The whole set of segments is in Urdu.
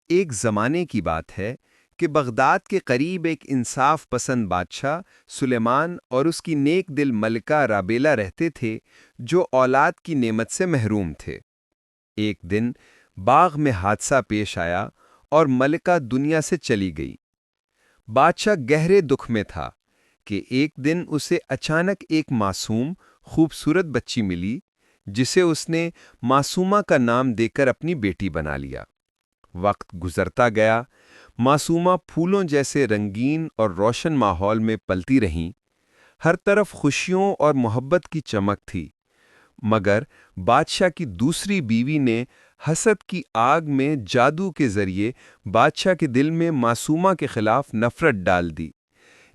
ایک زمانے کی بات ہے کہ بغداد کے قریب ایک انصاف پسند بادشاہ سلیمان اور اس کی نیک دل ملکہ رابیلا رہتے تھے، جو اولاد کی نعمت سے محروم تھے۔ ایک دن باغ میں حادثہ پیش آیا اور ملکہ دنیا سے چلی گئی۔ بادشاہ گہرے دکھ میں تھا کہ ایک دن اسے اچانک ایک معصوم خوبصورت بچی ملی، جسے اس نے معصومہ کا نام دے کر اپنی بیٹی بنا لیا۔ وقت گزرتا گیا، معصومہ پھولوں جیسے رنگین اور روشن ماحول میں پلتی رہیں۔ ہر طرف خوشیوں اور محبت کی چمک تھی، مگر بادشاہ کی دوسری بیوی نے حسد کی آگ میں جادو کے ذریعے بادشاہ کے دل میں معصومہ کے خلاف نفرت ڈال دی،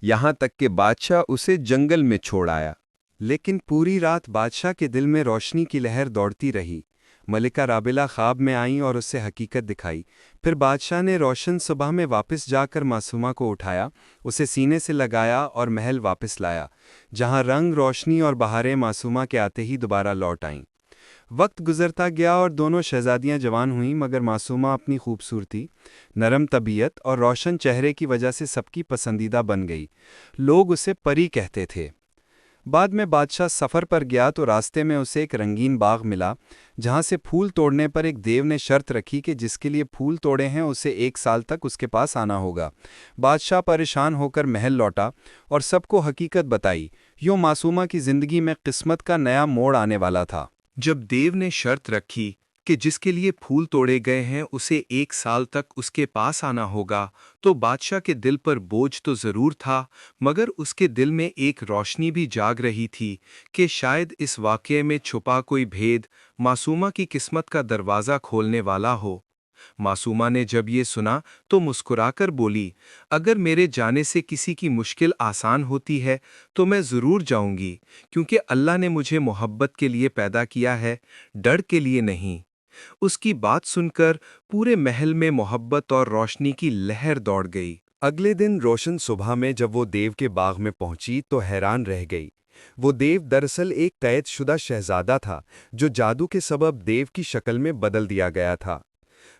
یہاں تک کہ بادشاہ اسے جنگل میں چھوڑ آیا۔ لیکن پوری رات بادشاہ کے دل میں روشنی کی لہر دوڑتی رہی۔ ملکہ رابیلا خواب میں آئیں اور اسے حقیقت دکھائی۔ پھر بادشاہ نے روشن صبح میں واپس جا کر معصومہ کو اٹھایا، اسے سینے سے لگایا اور محل واپس لایا، جہاں رنگ، روشنی اور بہاریں معصومہ کے آتے ہی دوبارہ لوٹ آئیں۔ وقت گزرتا گیا اور دونوں شہزادیاں جوان ہوئیں، مگر معصومہ اپنی خوبصورتی، نرم طبیعت اور روشن چہرے کی وجہ سے سب کی پسندیدہ بن گئی۔ لوگ اسے پری کہتے تھے۔ بعد میں بادشاہ سفر پر گیا تو راستے میں اسے ایک رنگین باغ ملا، جہاں سے پھول توڑنے پر ایک دیو نے شرط رکھی کہ جس کے لیے پھول توڑے ہیں اسے 1 سال تک اس کے پاس آنا ہوگا۔ بادشاہ پریشان ہو کر محل لوٹا اور سب کو حقیقت بتائی۔ یوں معصومہ کی زندگی میں قسمت کا نیا موڑ آنے والا تھا۔ جب دیو نے شرط رکھی کہ جس کے لیے پھول توڑے گئے ہیں اسے 1 سال تک اس کے پاس آنا ہوگا، تو بادشاہ کے دل پر بوجھ تو ضرور تھا، مگر اس کے دل میں ایک روشنی بھی جاگ رہی تھی کہ شاید اس واقعے میں چھپا کوئی بھید معصومہ کی قسمت کا دروازہ کھولنے والا ہو۔ معصومہ نے جب یہ سنا تو مسکرا کر بولی، اگر میرے جانے سے کسی کی مشکل آسان ہوتی ہے تو میں ضرور جاؤں گی، کیونکہ اللہ نے مجھے محبت کے لیے پیدا کیا ہے، ڈر کے لیے نہیں۔ اس کی بات سن کر پورے محل میں محبت اور روشنی کی لہر دوڑ گئی۔ اگلے دن روشن صبح میں جب وہ دیو کے باغ میں پہنچی تو حیران رہ گئی۔ وہ دیو دراصل ایک قید شدہ شہزادہ تھا، جو جادو کے سبب دیو کی شکل میں بدل دیا گیا تھا۔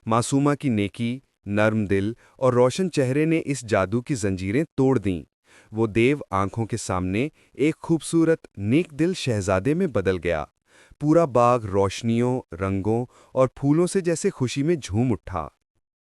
معصومہ کی نیکی، نرم دل اور روشن چہرے نے اس جادو کی زنجیریں توڑ دیں۔ وہ دیو آنکھوں کے سامنے ایک خوبصورت، نیک دل شہزادے میں بدل گیا۔ پورا باغ روشنیوں، رنگوں اور پھولوں سے جیسے خوشی میں جھوم اٹھا۔